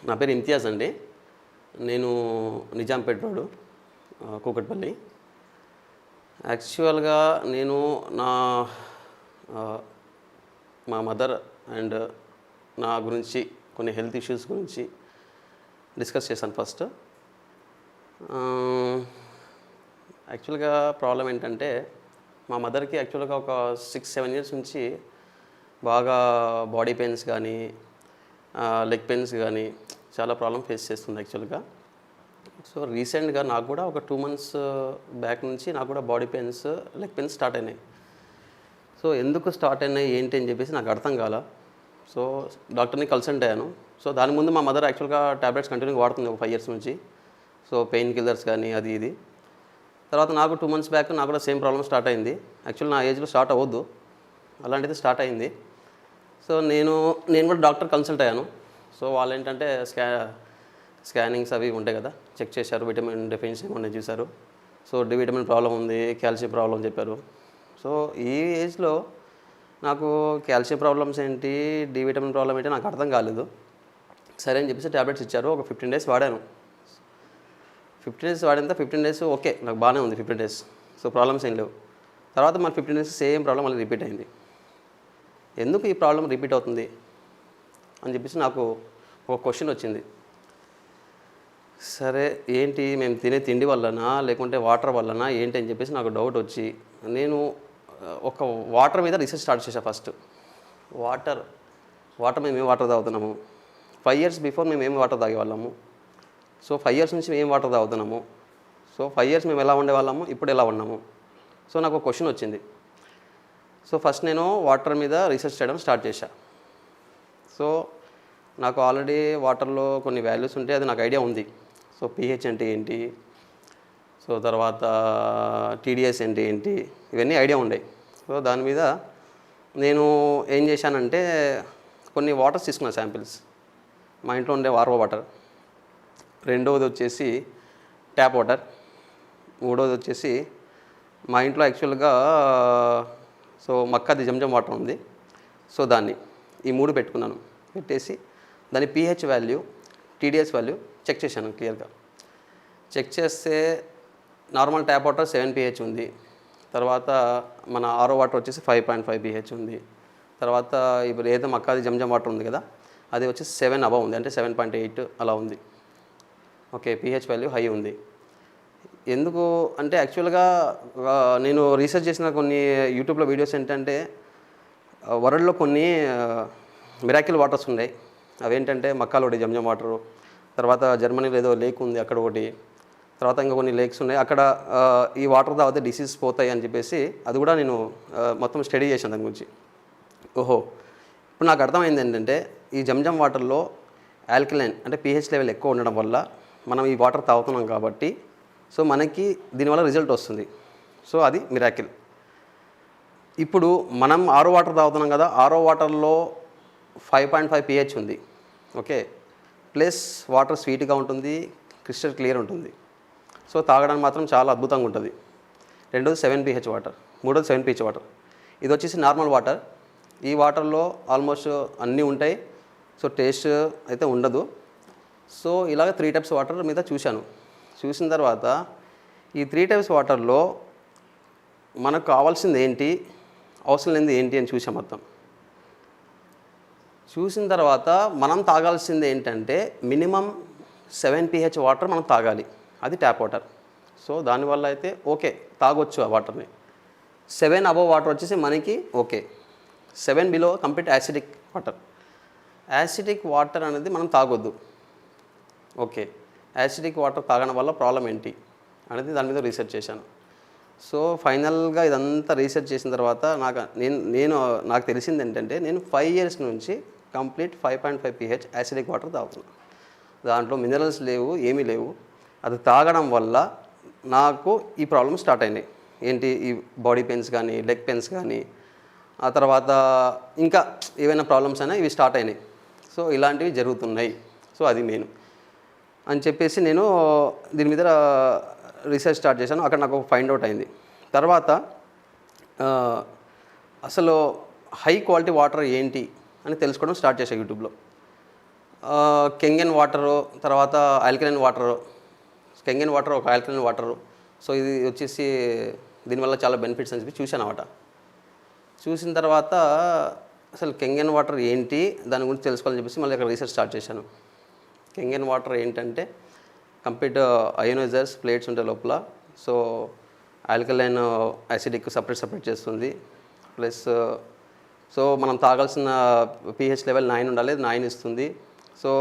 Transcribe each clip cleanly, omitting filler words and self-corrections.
నా పేరు ఇంతియాజ్ అండి. నేను నిజాంపేట రోడ్, కూకట్పల్లి. యాక్చువల్గా నేను నా మా మదర్ అండ్ నా గురించి కొన్ని హెల్త్ ఇష్యూస్ గురించి డిస్కస్ చేశాను ఫస్ట్. యాక్చువల్గా ప్రాబ్లం ఏంటంటే మా మదర్కి యాక్చువల్గా ఒక 6-7 ఇయర్స్ నుంచి బాగా బాడీ పెయిన్స్ కానీ లెగ్ పెయిన్స్ కానీ చాలా ప్రాబ్లం ఫేస్ చేస్తుంది యాక్చువల్గా. సో రీసెంట్గా నాకు కూడా ఒక 2 months బ్యాక్ నుంచి నాకు కూడా body pains leg pains start అయినాయి. సో ఎందుకు స్టార్ట్ అయినాయి ఏంటి అని చెప్పేసి నాకు అర్థం కాల. సో డాక్టర్ని కన్సల్ట్ అయ్యాను. సో దాని ముందు మా మదర్ యాక్చువల్గా ట్యాబ్లెట్స్ కంటిన్యూగా వాడుతుంది ఒక 5 years నుంచి. సో పెయిన్ కిల్లర్స్ కానీ అది ఇది. తర్వాత నాకు 2 months బ్యాక్ నాకు కూడా సేమ్ ప్రాబ్లమ్ స్టార్ట్ అయింది. యాక్చువల్ నా ఏజ్లో స్టార్ట్ అవ్వద్దు, అలాంటిది స్టార్ట్ అయింది. సో నేను కూడా డాక్టర్ కన్సల్ట్ అయ్యాను. సో వాళ్ళు ఏంటంటే స్కానింగ్స్ అవి ఉంటాయి కదా, చెక్ చేశారు, విటమిన్ డెఫిషియన్సీ ఏమన్నా చూశారు. సో డి విటమిన్ ప్రాబ్లం ఉంది, కాల్షియం ప్రాబ్లం చెప్పారు. సో ఈ ఏజ్లో నాకు కాల్షియం ప్రాబ్లమ్స్ ఏంటి, డి విటమిన్ ప్రాబ్లం ఏంటి నాకు అర్థం కాలేదు. సరే అని చెప్పేసి ట్యాబ్లెట్స్ ఇచ్చారు. ఒక 15 days వాడాను. 15 days వాడిన 15 days ఓకే, నాకు బాగానే ఉంది 15 days. సో ప్రాబ్లమ్స్ ఏం లేవు. తర్వాత మన 15 days సేమ్ ప్రాబ్లం మళ్ళీ రిపీట్ అయింది. ఎందుకు ఈ ప్రాబ్లం రిపీట్ అవుతుంది అని చెప్పేసి నాకు ఒక క్వశ్చన్ వచ్చింది. సరే ఏంటి, మేము తినే తిండి వల్లనా లేకుంటే వాటర్ వల్లనా ఏంటి అని చెప్పేసి నాకు డౌట్ వచ్చి నేను ఒక వాటర్ మీద రీసెర్చ్ స్టార్ట్ చేశాను ఫస్ట్. వాటర్ మేము ఏం వాటర్ తాగుతున్నాము, 5 years బిఫోర్ మేము ఏం వాటర్ తాగేవాళ్ళము, సో 5 years నుంచి మేము ఏం వాటర్ తాగుతున్నాము, సో 5 years మేము ఎలా ఉండేవాళ్ళము, ఇప్పుడు ఎలా ఉన్నాము. సో నాకు ఒక క్వశ్చన్ వచ్చింది. సో ఫస్ట్ నేను వాటర్ మీద రీసెర్చ్ చేయడం స్టార్ట్ చేశాను. సో నాకు ఆల్రెడీ వాటర్లో కొన్ని వాల్యూస్ ఉంటాయి, అది నాకు ఐడియా ఉంది. సో pH అంటే ఏంటి, సో తర్వాత TDS అంటే ఏంటి, ఇవన్నీ ఐడియా ఉన్నాయి. సో దాని మీద నేను ఏం చేశానంటే కొన్ని వాటర్స్ తీసుకున్నాను శాంపిల్స్. మా ఇంట్లో ఉండే RO వాటర్, రెండవది వచ్చేసి ట్యాప్ వాటర్, మూడవది వచ్చేసి మా ఇంట్లో యాక్చువల్గా సో మక్కాది జంజం వాటర్ ఉంది. సో దాన్ని ఈ 3 పెట్టుకున్నాను. పెట్టేసి దాని pH value, TDS value check చేశాను క్లియర్గా. చెక్ చేస్తే నార్మల్ ట్యాప్ వాటర్ 7 pH ఉంది. తర్వాత మన RO వాటర్ వచ్చేసి 5.5 pH ఉంది. తర్వాత ఇప్పుడు ఏదో మక్కాది జంజం వాటర్ ఉంది కదా, అది వచ్చేసి 7 above ఉంది, అంటే 7.8 అలా ఉంది. ఓకే, pH వాల్యూ హై ఉంది. ఎందుకు అంటే యాక్చువల్గా నేను రీసెర్చ్ చేసిన కొన్ని యూట్యూబ్లో వీడియోస్ ఏంటంటే వరల్డ్లో కొన్ని మిరాకిల్ వాటర్స్ ఉన్నాయి. అవేంటంటే మక్కాలో ఒకటి జంజం వాటరు, తర్వాత జర్మనీలో ఏదో లేక్ ఉంది అక్కడ ఒకటి, తర్వాత ఇంకా కొన్ని లేక్స్ ఉన్నాయి అక్కడ. ఈ వాటర్ తాగితే డిసీజ్ పోతాయి అని చెప్పేసి అది కూడా నేను మొత్తం స్టడీ చేశాను దాని గురించి. ఓహో, ఇప్పుడు నాకు అర్థమైంది ఏంటంటే ఈ జంజం వాటర్లో ఆల్కలైన్ అంటే pH లెవెల్ ఎక్కువ ఉండడం వల్ల మనం ఈ వాటర్ తాగుతున్నాం కాబట్టి సో మనకి దీనివల్ల రిజల్ట్ వస్తుంది. సో అది మిరాకిల్. ఇప్పుడు మనం RO వాటర్ తాగుతున్నాం కదా, RO వాటర్లో 5.5 pH ఉంది. ఓకే, ప్లస్ వాటర్ స్వీట్గా ఉంటుంది, క్రిస్టల్ క్లియర్ ఉంటుంది. సో తాగడానికి మాత్రం చాలా అద్భుతంగా ఉంటుంది. రెండోది 7 pH వాటర్, మూడోది 7 pH వాటర్. ఇది వచ్చేసి నార్మల్ వాటర్. ఈ వాటర్లో ఆల్మోస్ట్ అన్నీ ఉంటాయి. సో టేస్ట్ అయితే ఉండదు. సో ఇలాగ 3 types వాటర్ మీద చూశాను. చూసిన తర్వాత ఈ 3 types వాటర్లో మనకు కావాల్సింది ఏంటి, అవసరం లేనిది ఏంటి అని చూసాం మొత్తం. చూసిన తర్వాత మనం తాగాల్సింది ఏంటంటే మినిమం 7 pH వాటర్ మనం తాగాలి, అది ట్యాప్ వాటర్. సో దానివల్ల అయితే ఓకే తాగొచ్చు ఆ వాటర్ని. 7 above వాటర్ వచ్చేసి మనకి okay. 7 below complete acidic water. Acidic water అనేది మనం తాగొద్దు. ఓకే, యాసిడిక్ వాటర్ తాగడం వల్ల ప్రాబ్లం ఏంటి అనేది దాని మీద రీసెర్చ్ చేశాను. సో ఫైనల్గా ఇదంతా రీసెర్చ్ చేసిన తర్వాత నాకు తెలిసింది ఏంటంటే నేను 5 years నుంచి కంప్లీట్ 5.5 pH యాసిడిక్ వాటర్ తాగుతున్నాను. దాంట్లో మినరల్స్ లేవు, ఏమీ లేవు. అది తాగడం వల్ల నాకు ఈ ప్రాబ్లమ్ స్టార్ట్ అయినాయి. ఏంటి, ఈ బాడీ పెయిన్స్ కానీ లెగ్ పెయిన్స్ కానీ ఆ తర్వాత ఇంకా ఏవైనా ప్రాబ్లమ్స్ అయినా ఇవి స్టార్ట్ అయినాయి. సో ఇలాంటివి జరుగుతున్నాయి. సో అది మెయిన్ అని చెప్పేసి నేను దీని మీద రీసెర్చ్ స్టార్ట్ చేశాను. అక్కడ నాకు ఫైండ్ అవుట్ అయింది. తర్వాత అసలు హై క్వాలిటీ వాటర్ ఏంటి అని తెలుసుకోవడం స్టార్ట్ చేశాను యూట్యూబ్లో. కెంగన్ వాటరు, తర్వాత ఆల్కలైన్ వాటరు. కెంగన్ వాటర్ ఒక ఆల్కలైన్ వాటరు. సో ఇది వచ్చేసి దీనివల్ల చాలా బెనిఫిట్స్ అని చెప్పి చూశానన్నమాట. చూసిన తర్వాత అసలు కెంగన్ వాటర్ ఏంటి, దాని గురించి తెలుసుకోవాలని చెప్పేసి మళ్ళీ అక్కడ రీసెర్చ్ స్టార్ట్ చేశాను. కెంగన్ వాటర్ ఏంటంటే కంప్లీట్ అయోనైజర్స్ ప్లేట్స్ ఉంటాయి లోపల. సో ఆల్కలైన్ యాసిడిక్ సపరేట్ చేస్తుంది. ప్లస్ సో మనం తాగాల్సిన pH లెవెల్ 9 ఉండాలి, అది 9 ఇస్తుంది. సో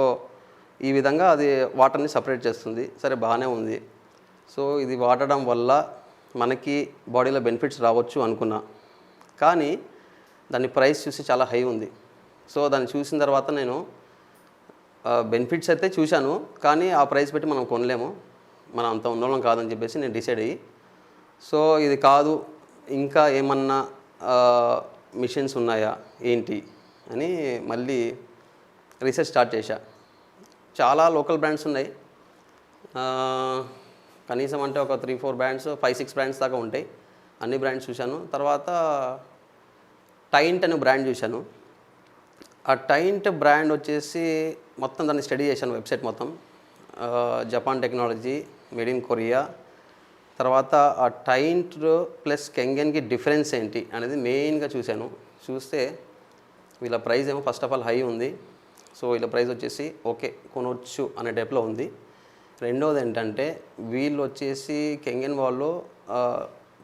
ఈ విధంగా అది వాటర్ని సపరేట్ చేస్తుంది. సరే బాగానే ఉంది. సో ఇది వాడడం వల్ల మనకి బాడీలో బెనిఫిట్స్ రావచ్చు అనుకున్నా, కానీ దాని ప్రైస్ చూసి చాలా హై ఉంది. సో దాన్ని చూసిన తర్వాత నేను బెనిఫిట్స్ అయితే చూశాను, కానీ ఆ ప్రైస్ పెట్టి మనం కొనలేము, మనం అంత ఉన్నోళ్ళం కాదని చెప్పేసి నేను డిసైడ్ అయ్యి, సో ఇది కాదు ఇంకా ఏమన్నా మిషన్స్ ఉన్నాయా ఏంటి అని మళ్ళీ రీసెర్చ్ స్టార్ట్ చేశా. చాలా లోకల్ బ్రాండ్స్ ఉన్నాయి, కనీసం అంటే ఒక 3-4 బ్రాండ్స్, 5-6 బ్రాండ్స్ దాకా ఉంటాయి. అన్ని బ్రాండ్స్ చూశాను. తర్వాత టైంట్ అనే బ్రాండ్ చూశాను. ఆ టైంట్ బ్రాండ్ వచ్చేసి మొత్తం దాన్ని స్టడీ చేశాను, వెబ్సైట్ మొత్తం. Japan technology, made in Korea. తర్వాత ఆ టైంట్ ప్లస్ కెంగన్కి డిఫరెన్స్ ఏంటి అనేది మెయిన్గా చూశాను. చూస్తే వీళ్ళ ప్రైస్ ఏమో ఫస్ట్ ఆఫ్ ఆల్ హై ఉంది. సో వీళ్ళ ప్రైస్ వచ్చేసి ఓకే కొనవచ్చు అనే టైప్లో ఉంది. రెండోది ఏంటంటే వీళ్ళు వచ్చేసి కెంగన్ వాళ్ళు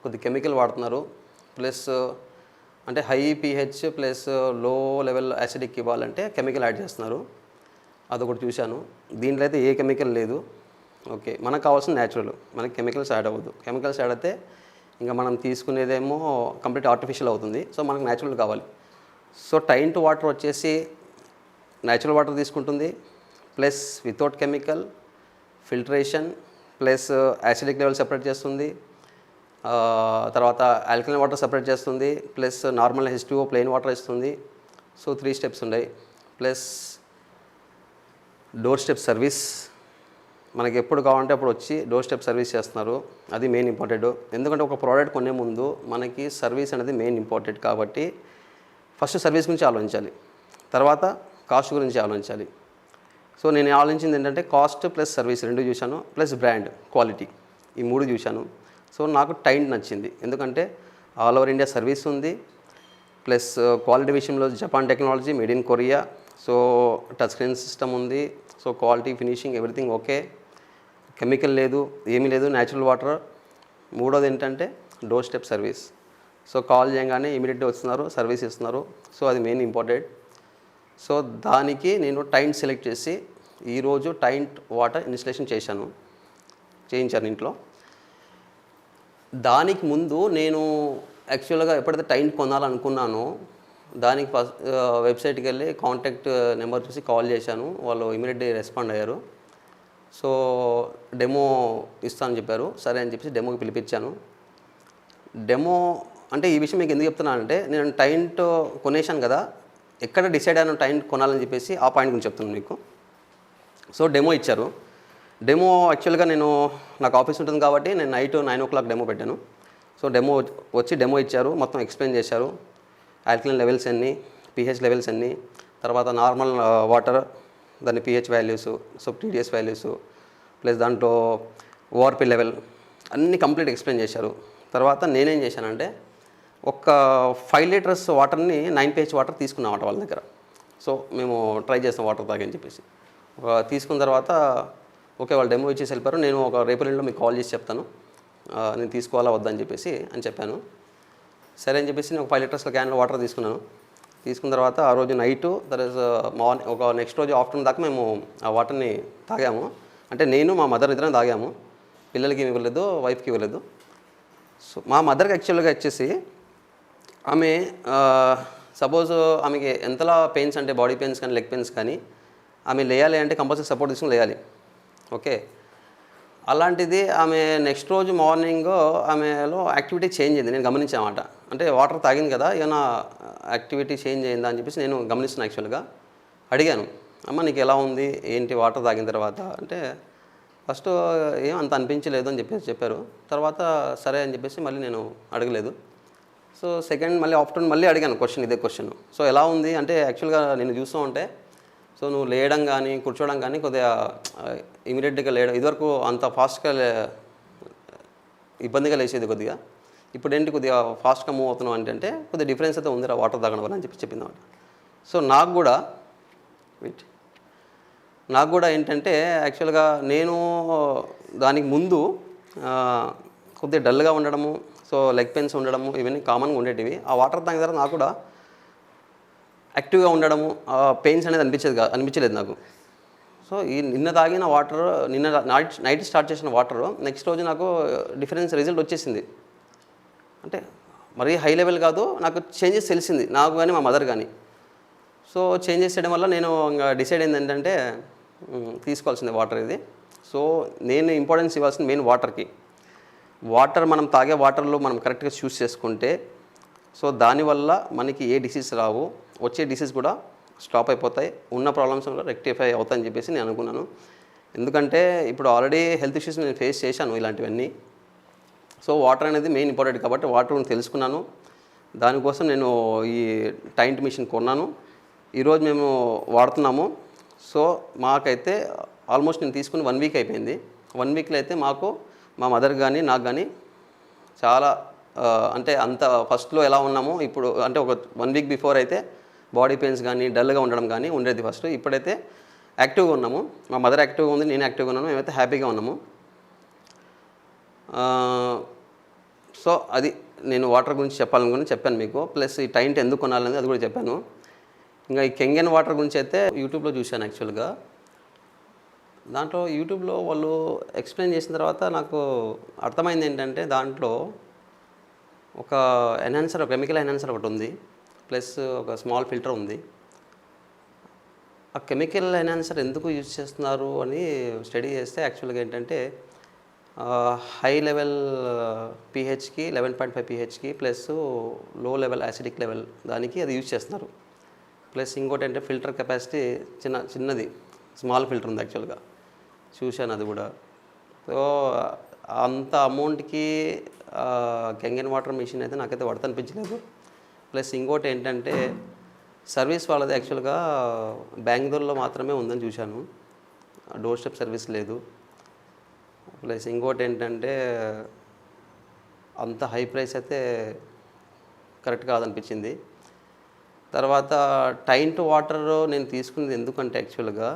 కొద్ది కెమికల్ వాడుతున్నారు. ప్లస్ అంటే హై pH ప్లస్ లో లెవెల్ యాసిడిక్ ఇవ్వాలంటే కెమికల్ యాడ్ చేస్తున్నారు. అదొకటి చూశాను. దీంట్లో అయితే ఏ కెమికల్ లేదు. ఓకే, మనకు కావాల్సిన న్యాచురల్, మనకి కెమికల్స్ యాడ్ అవ్వదు. కెమికల్స్ యాడ్ అయితే ఇంకా మనం తీసుకునేదేమో కంప్లీట్ ఆర్టిఫిషియల్ అవుతుంది. సో మనకు న్యాచురల్ కావాలి. సో టైంట్ వాటర్ వచ్చేసి న్యాచురల్ వాటర్ తీసుకుంటుంది, plus without chemical, filtration, plus acidic level separate చేస్తుంది, తర్వాత ఆల్కలైన్ వాటర్ సెపరేట్ చేస్తుంది, plus normal H2O plain water ఇస్తుంది. సో 3 స్టెప్స్ ఉన్నాయి. ప్లస్ డోర్ స్టెప్ సర్వీస్, మనకి ఎప్పుడు కావాలంటే అప్పుడు వచ్చి డోర్ స్టెప్ సర్వీస్ చేస్తున్నారు. అది మెయిన్ ఇంపార్టెంట్. ఎందుకంటే ఒక ప్రోడక్ట్ కొనే ముందు మనకి సర్వీస్ అనేది మెయిన్ ఇంపార్టెంట్. కాబట్టి ఫస్ట్ సర్వీస్ గురించి ఆలోచించాలి, తర్వాత కాస్ట్ గురించి ఆలోచించాలి. సో నేను ఆలోచించింది ఏంటంటే కాస్ట్ ప్లస్ సర్వీస్ 2 చూశాను, ప్లస్ బ్రాండ్ క్వాలిటీ, ఈ 3 చూశాను. సో నాకు టైంట్ నచ్చింది, ఎందుకంటే ఆల్ ఓవర్ ఇండియా సర్వీస్ ఉంది, ప్లస్ క్వాలిటీ విషయంలో Japan technology, made in Korea. So touch screen system ఉంది. So quality, finishing, everything okay, chemical లేదు, ఏమీ లేదు, న్యాచురల్ వాటర్. మూడోది ఏంటంటే door step service. So call చేయగానే ఇమీడియట్గా వస్తున్నారు, సర్వీస్ ఇస్తున్నారు. సో అది మెయిన్ ఇంపార్టెంట్. సో దానికి నేను టైంట్ సెలెక్ట్ చేసి ఈరోజు టైంట్ వాటర్ ఇన్స్టలేషన్ చేయించాను ఇంట్లో. దానికి ముందు నేను యాక్చువల్గా ఎప్పుడైతే టైంట్ కొనాలనుకున్నానో దానికి ఫస్ట్ వెబ్సైట్కి వెళ్ళి కాంటాక్ట్ నెంబర్ చూసి కాల్ చేశాను. వాళ్ళు ఇమీడియట్లీ రెస్పాండ్ అయ్యారు. సో డెమో ఇస్తానని చెప్పారు. సరే అని చెప్పేసి డెమోకి పిలిపించాను. డెమో అంటే ఈ విషయం మీకు ఎందుకు చెప్తున్నానంటే, నేను టైంట్ కొనేసాను కదా, ఎక్కడ డిసైడ్ అయ్యాను టైంట్ కొనాలని చెప్పేసి ఆ పాయింట్ గురించి చెప్తున్నాను మీకు. సో డెమో ఇచ్చారు. డెమో యాక్చువల్గా నాకు ఆఫీస్ ఉంటుంది కాబట్టి నేను నైట్ 9 o'clock డెమో పెట్టాను. సో డెమో వచ్చి డెమో ఇచ్చారు, మొత్తం ఎక్స్ప్లెయిన్ చేశారు. ఆల్కలైన్ లెవెల్స్ ఎన్ని, pH లెవెల్స్ ఎన్ని, తర్వాత నార్మల్ వాటర్ దాని pH values, so TDS values, plus దాంట్లో ORP లెవెల్ అన్నీ కంప్లీట్ ఎక్స్ప్లెయిన్ చేశారు. తర్వాత నేనేం చేశానంటే ఒక 5 liters వాటర్ని 9 pH వాటర్ తీసుకున్నామట వాళ్ళ దగ్గర. సో మేము ట్రై చేస్తాం వాటర్ తాగని చెప్పేసి తీసుకున్న తర్వాత ఓకే వాళ్ళు డెమో ఇచ్చేసి వెళ్ళిపోయారు. నేను ఒక రేపు ఎల్లుండిలో మీకు కాల్ చేసి చెప్తాను నేను తీసుకోవాలా వద్దని చెప్పేసి అని చెప్పాను. సరే అని చెప్పేసి నేను ఒక 5 liters క్యాన్లో వాటర్ తీసుకున్నాను. తీసుకున్న తర్వాత ఆ రోజు నైటు మార్నింగ్ ఒక నెక్స్ట్ రోజు ఆఫ్టర్నూన్ దాకా మేము ఆ వాటర్ని తాగాము. అంటే నేను మా మదర్ ఇద్దరం తాగాము, పిల్లలకి ఇవ్వలేదు, వైఫ్కి ఇవ్వలేదు. సో మా మదర్కి యాక్చువల్గా వచ్చేసి ఆమె సపోజ్ ఆమెకి ఎంతలా పెయిన్స్ అంటే బాడీ పెయిన్స్ కానీ లెగ్ పెయిన్స్ కానీ ఆమె లేయాలి అంటే కంపల్సరీ సపోర్ట్ తీసుకుని లేయాలి. ఓకే, అలాంటిది ఆమె నెక్స్ట్ రోజు మార్నింగ్ ఆమెలో యాక్టివిటీ చేంజ్ అయింది, నేను గమనించామాట. అంటే వాటర్ తాగింది కదా, ఏమైనా యాక్టివిటీ చేంజ్ అయిందా అని చెప్పేసి నేను గమనిస్తున్నాను. యాక్చువల్గా అడిగాను, అమ్మ నీకు ఎలా ఉంది ఏంటి వాటర్ తాగిన తర్వాత అంటే ఫస్ట్ ఏం అంత అనిపించలేదు అని చెప్పారు. తర్వాత సరే అని చెప్పేసి మళ్ళీ నేను అడగలేదు. సో సెకండ్ మళ్ళీ ఆఫ్టర్నూన్ మళ్ళీ అడిగాను ఇదే క్వశ్చన్. సో ఎలా ఉంది అంటే యాక్చువల్గా నేను చూస్తూ ఉంటే సో నువ్వు లేయడం కానీ కూర్చోవడం కానీ కొద్దిగా ఇమీడియట్గా లేయడం, ఇదివరకు అంత ఫాస్ట్గా ఇబ్బందిగా లేచేది కొద్దిగా. ఇప్పుడు ఏంటి కొద్దిగా ఫాస్ట్గా మూవ్ అవుతున్నావు అంటే కొద్దిగా డిఫరెన్స్ అయితే ఉందిరా వాటర్ తాగడం వల్ల అని చెప్పింది అన్నమాట. సో నాకు కూడా ఏంటంటే యాక్చువల్గా నేను దానికి ముందు కొద్దిగా డల్గా ఉండడము, సో లెగ్ పెయిన్స్ ఉండడము ఇవన్నీ కామన్గా ఉండేటివి. ఆ వాటర్ తాగిన తర్వాత నాకు కూడా యాక్టివ్గా ఉండడము, పెయిన్స్ అనేది అనిపించలేదు నాకు. సో నిన్న తాగిన వాటర్, నిన్న నైట్ స్టార్ట్ చేసిన వాటర్ నెక్స్ట్ రోజు నాకు డిఫరెన్స్ రిజల్ట్ వచ్చేసింది. అంటే మరీ హై లెవెల్ కాదు, నాకు చేంజెస్ తెలిసింది, నాకు కానీ మా మదర్ కానీ. సో చేంజెస్ చేయడం వల్ల నేను ఇంకా డిసైడ్ అయింది ఏంటంటే తీసుకోవాల్సిందే వాటర్ ఇది. సో నేను ఇంపార్టెన్స్ ఇవ్వాల్సింది మెయిన్ వాటర్కి. వాటర్ మనం తాగే వాటర్లో మనం కరెక్ట్గా చూస్ చేసుకుంటే సో దానివల్ల మనకి ఏ డిసీజ్ రావు, వచ్చే డిసీజ్ కూడా స్టాప్ అయిపోతాయి, ఉన్న ప్రాబ్లమ్స్ కూడా రెక్టిఫై అవుతాయని చెప్పేసి నేను అనుకున్నాను. ఎందుకంటే ఇప్పుడు ఆల్రెడీ హెల్త్ ఇష్యూస్ నేను ఫేస్ చేశాను ఇలాంటివన్నీ. సో వాటర్ అనేది మెయిన్ ఇంపార్టెంట్ కాబట్టి వాటర్ గురించి తెలుసుకున్నాను. దానికోసం నేను ఈ టైంట్ మిషన్ కొన్నాను. ఈరోజు మేము వాడుతున్నాము. సో మాకైతే ఆల్మోస్ట్ నేను తీసుకుని 1 వీక్ అయిపోయింది. 1 వీక్లో అయితే మాకు, మా మదర్ కానీ నాకు కానీ చాలా అంటే అంత ఫస్ట్లో ఎలా ఉన్నామో ఇప్పుడు, అంటే ఒక 1 వీక్ బిఫోర్ అయితే బాడీ పెయిన్స్ కానీ డల్గా ఉండడం కానీ ఉండేది ఫస్ట్. ఇప్పుడైతే యాక్టివ్గా ఉన్నాము, మా మదర్ యాక్టివ్గా ఉంది, నేను యాక్టివ్గా ఉన్నాను, మేమైతే హ్యాపీగా ఉన్నాము. సో అది నేను వాటర్ గురించి చెప్పాలనుకుని చెప్పాను మీకు. ప్లస్ ఈ టైంట్ ఎందుకు కొనాలనేది అది కూడా చెప్పాను. ఇంకా ఈ కెంగన్ వాటర్ గురించి అయితే యూట్యూబ్లో చూశాను యాక్చువల్గా. దాంట్లో యూట్యూబ్లో వాళ్ళు ఎక్స్ప్లెయిన్ చేసిన తర్వాత నాకు అర్థమైంది ఏంటంటే దాంట్లో ఒక ఎన్హాన్సర్, కెమికల్ ఎన్హాన్సర్ ఒకటి ఉంది, ప్లస్ ఒక స్మాల్ ఫిల్టర్ ఉంది. ఆ కెమికల్ ఎన్హాన్సర్ ఎందుకు యూజ్ చేస్తున్నారు అని స్టడీ చేస్తే యాక్చువల్గా ఏంటంటే హై లెవెల్ pHకి 11.5 pHకి ప్లస్ లో లెవెల్ యాసిడిక్ లెవెల్ దానికి అది యూజ్ చేస్తున్నారు. ప్లస్ ఇంకోటి అంటే ఫిల్టర్ కెపాసిటీ చిన్నది స్మాల్ ఫిల్టర్ ఉంది యాక్చువల్గా, చూశాను అది కూడా. సో అంత అమౌంట్కి కెంగన్ వాటర్ మిషన్ అయితే నాకైతే వర్త్ అనిపించలేదు. ప్లస్ ఇంకోటి ఏంటంటే సర్వీస్ వాళ్ళది యాక్చువల్గా బెంగళూరులో మాత్రమే ఉందని చూశాను, డోర్ స్టెప్ సర్వీస్ లేదు. ప్లస్ ఇంకోటి ఏంటంటే అంత హై ప్రైస్ అయితే కరెక్ట్ కాదనిపించింది. తర్వాత టైంట్ వాటర్ నేను తీసుకున్నది ఎందుకంటే యాక్చువల్గా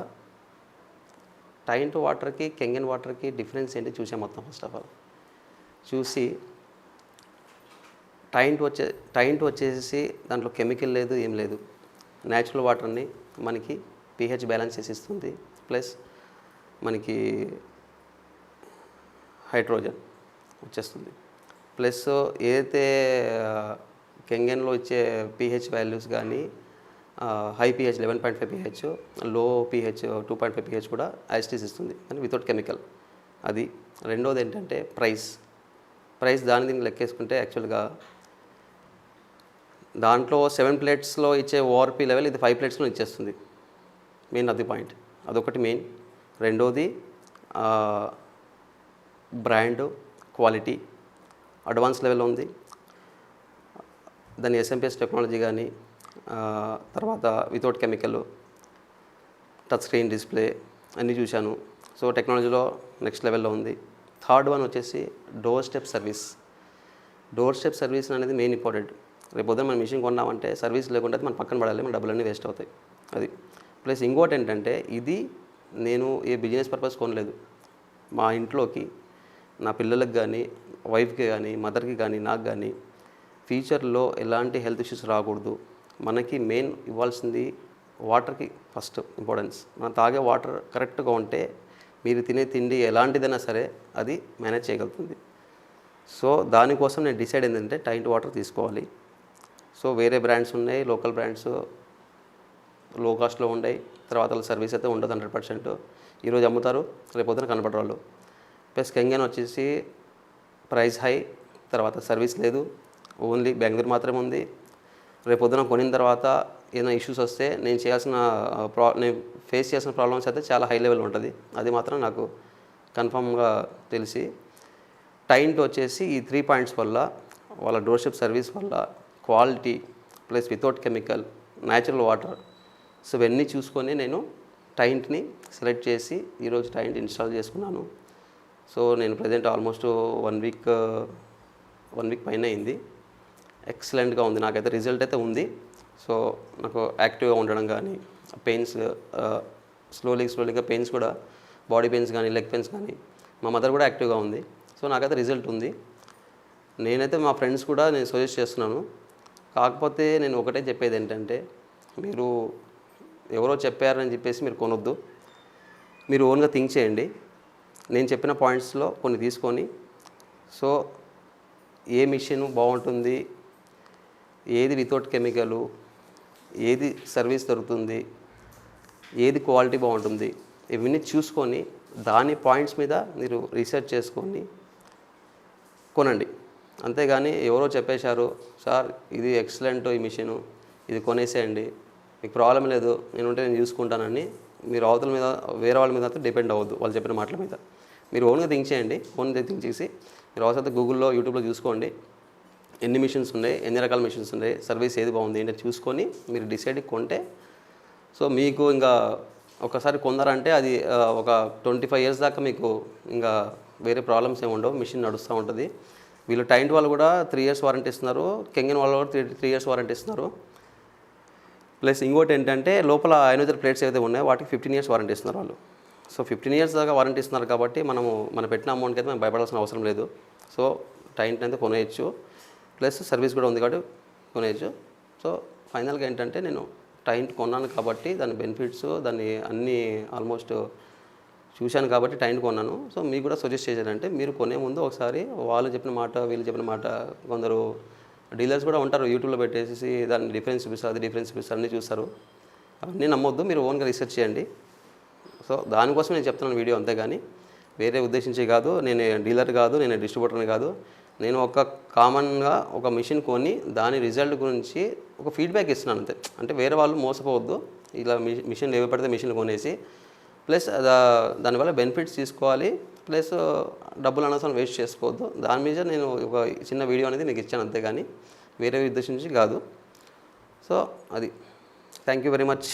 టైంట్ వాటర్కి కెంగన్ వాటర్కి డిఫరెన్స్ ఏంటి చూసాను మొత్తం. ఫస్ట్ ఆఫ్ ఆల్ చూసి టైంట్ వచ్చేసి దాంట్లో కెమికల్ లేదు, ఏం లేదు, న్యాచురల్ వాటర్ని మనకి pH బ్యాలెన్స్ చేసి ఇస్తుంది. ప్లస్ మనకి హైడ్రోజన్ వచ్చేస్తుంది. ప్లస్ ఏదైతే కెంగన్లో ఇచ్చే pH వాల్యూస్ కానీ హై pH 11.5 pH, లో pH 2.5 pH కూడా యాసిటీస్ ఇస్తుంది, కానీ వితౌట్ కెమికల్. అది రెండోది ఏంటంటే ప్రైస్ దీన్ని లెక్కేసుకుంటే యాక్చువల్గా దాంట్లో 7 ప్లేట్స్లో ఇచ్చే ORP లెవెల్ ఇది 5 ప్లేట్స్లో ఇచ్చేస్తుంది. మెయిన్ అది పాయింట్, అదొకటి మెయిన్. రెండోది బ్రాండ్ క్వాలిటీ అడ్వాన్స్ లెవెల్లో ఉంది. దాని SMPS టెక్నాలజీ కానీ, తర్వాత without chemical, touch screen display అన్నీ చూశాను. సో టెక్నాలజీలో నెక్స్ట్ లెవెల్లో ఉంది. థర్డ్ వన్ వచ్చేసి డోర్ స్టెప్ సర్వీస్ అనేది మెయిన్ ఇంపార్టెంట్. రేపు పొద్దున మనం మిషన్ కొన్నామంటే సర్వీస్ లేకుండా మనం పక్కన పడాలి, మన డబ్బులన్నీ వేస్ట్ అవుతాయి. అది ప్లస్ ఇంకోటి ఏంటంటే ఇది నేను ఏ బిజినెస్ పర్పస్ కొనలేదు. మా ఇంట్లోకి నా పిల్లలకు కానీ, వైఫ్కి కానీ, మదర్కి కానీ, నాకు కానీ ఫ్యూచర్లో ఎలాంటి హెల్త్ ఇష్యూస్ రాకూడదు. మనకి మెయిన్ ఇవ్వాల్సింది వాటర్కి ఫస్ట్ ఇంపార్టెన్స్. మనం తాగే వాటర్ కరెక్ట్గా ఉంటే మీరు తినే తిండి ఎలాంటిదైనా సరే అది మేనేజ్ చేయగలుగుతుంది. సో దానికోసం నేను డిసైడ్ ఏంటంటే టైంట్ వాటర్ తీసుకోవాలి. సో వేరే బ్రాండ్స్ ఉన్నాయి, లోకల్ బ్రాండ్స్ లో కాస్ట్లో ఉన్నాయి. తర్వాత సర్వీస్ అయితే ఉండదు 100%. ఈరోజు అమ్ముతారు, రేపు పొద్దున కనపడరు వాళ్ళు. ప్లస్ కెంగన్ వచ్చేసి ప్రైస్ హై, తర్వాత సర్వీస్ లేదు, ఓన్లీ బెంగళూరు మాత్రమే ఉంది. రేపు పొద్దున కొనిన తర్వాత ఏదైనా ఇష్యూస్ వస్తే నేను ఫేస్ చేసిన ప్రాబ్లమ్స్ అయితే చాలా హై లెవెల్ ఉంటుంది. అది మాత్రం నాకు కన్ఫామ్గా తెలిసి టైంట్ వచ్చేసి ఈ 3 పాయింట్స్ వల్ల, వాళ్ళ డోర్షిప్ సర్వీస్ వల్ల, quality plus without chemical, natural water, so ఇవన్నీ చూసుకొని నేను టైంట్ని సెలెక్ట్ చేసి ఈరోజు టైంట్ ఇన్స్టాల్ చేసుకున్నాను. సో నేను ప్రజెంట్ ఆల్మోస్ట్ 1 వీక్ పైన అయింది. ఎక్సలెంట్గా ఉంది, నాకైతే రిజల్ట్ అయితే ఉంది. సో నాకు యాక్టివ్గా ఉండడం కానీ, పెయిన్స్ స్లోలీగా పెయిన్స్ కూడా, బాడీ పెయిన్స్ కానీ, లెగ్ పెయిన్స్ కానీ, మా మదర్ కూడా యాక్టివ్గా ఉంది. సో నాకైతే రిజల్ట్ ఉంది. నేనైతే మా ఫ్రెండ్స్ కూడా నేను సజెస్ట్ చేస్తున్నాను. కాకపోతే నేను ఒకటే చెప్పేది ఏంటంటే, మీరు ఎవరో చెప్పారని చెప్పేసి మీరు కొనొద్దు. మీరు ఓన్గా థింక్ చేయండి. నేను చెప్పిన పాయింట్స్లో కొన్ని తీసుకొని, సో ఏ మిషన్ బాగుంటుంది, ఏది వితౌట్ కెమికలు, ఏది సర్వీస్ దొరుకుతుంది, ఏది క్వాలిటీ బాగుంటుంది, ఇవన్నీ చూసుకొని దాని పాయింట్స్ మీద మీరు రీసెర్చ్ చేసుకొని కొనండి. అంతేగాని ఎవరో చెప్పేశారు సార్ ఇది ఎక్సలెంట్ ఈ మిషను, ఇది కొనేసేయండి, మీకు ప్రాబ్లం లేదు, నేను చూసుకుంటానని మీరు అవతల మీద వేరే వాళ్ళ మీద డిపెండ్ అవ్వద్దు. వాళ్ళు చెప్పిన మాటల మీద మీరు ఓన్గా థింక్ చేయండి. ఓన్గా థింక్ చేసి మీరు అవసరం గూగుల్లో, యూట్యూబ్లో చూసుకోండి ఎన్ని మిషన్స్ ఉన్నాయి, ఎన్ని రకాల మిషన్స్ ఉన్నాయి, సర్వీస్ ఏది బాగుంది ఏంటంటే చూసుకొని మీరు డిసైడ్ కొంటే, సో మీకు ఇంకా ఒకసారి కొందరంటే అది ఒక 25 years దాకా మీకు ఇంకా వేరే ప్రాబ్లమ్స్ ఏమి ఉండవు. మిషన్ నడుస్తూ ఉంటుంది. వీళ్ళు టైంట్ వాళ్ళు కూడా 3 years వారంటీ ఇస్తున్నారు, కెంగిన్ వాళ్ళు కూడా 3 years వారంటీ ఇస్తున్నారు. ప్లస్ ఇంకోటి ఏంటంటే లోపల ఐనోజర్ ప్లేట్స్ ఏవైతే ఉన్నాయో వాటికి 15 years వారంటీ ఇస్తున్నారు వాళ్ళు. సో 15 years దాకా వారంటీ ఇస్తున్నారు కాబట్టి మన పెట్టిన అమౌంట్కి అయితే మనం భయపడాల్సిన అవసరం లేదు. సో టైంట్ అయితే కొనేయచ్చు, ప్లస్ సర్వీస్ కూడా ఉంది కాబట్టి కొనేయచ్చు. సో ఫైనల్గా ఏంటంటే నేను టైంట్ కొన్నాను కాబట్టి దాని బెనిఫిట్స్ దాన్ని అన్నీ ఆల్మోస్ట్ చూశాను కాబట్టి టైంట్ కొన్నాను. సో మీకు కూడా సజెస్ట్ చేశానంటే మీరు కొనే ముందు ఒకసారి వాళ్ళు చెప్పిన మాట, వీళ్ళు చెప్పిన మాట, కొందరు డీలర్స్ కూడా ఉంటారు యూట్యూబ్లో పెట్టేసి దాన్ని డిఫరెన్స్ చూపిస్తారు, అది డిఫరెన్స్ చూపిస్తారు, అన్నీ చూస్తారు. అవన్నీ నమ్మొద్దు, మీరు ఓన్గా రీసెర్చ్ చేయండి. సో దానికోసం నేను చెప్తున్నాను వీడియో, అంతేగాని వేరే ఉద్దేశించి కాదు. నేను డీలర్ కాదు, నేను డిస్ట్రిబ్యూటర్ని కాదు. నేను ఒక కామన్గా ఒక మిషన్ కొని దాని రిజల్ట్ గురించి ఒక ఫీడ్బ్యాక్ ఇస్తున్నాను అంతే. అంటే వేరే వాళ్ళు మోసపోవద్దు, ఇలా మిషన్ ఏవి పడితే మిషన్లు కొనేసి, ప్లస్ దానివల్ల బెనిఫిట్స్ తీసుకోవాలి, ప్లస్ డబ్బులు అనవసరం వేస్ట్ చేసుకోవద్దు. దాని మీద నేను ఒక చిన్న వీడియో అనేది మీకు ఇచ్చాను అంతేగాని వేరే ఉద్దేశించి కాదు. సో అది. Thank you very much.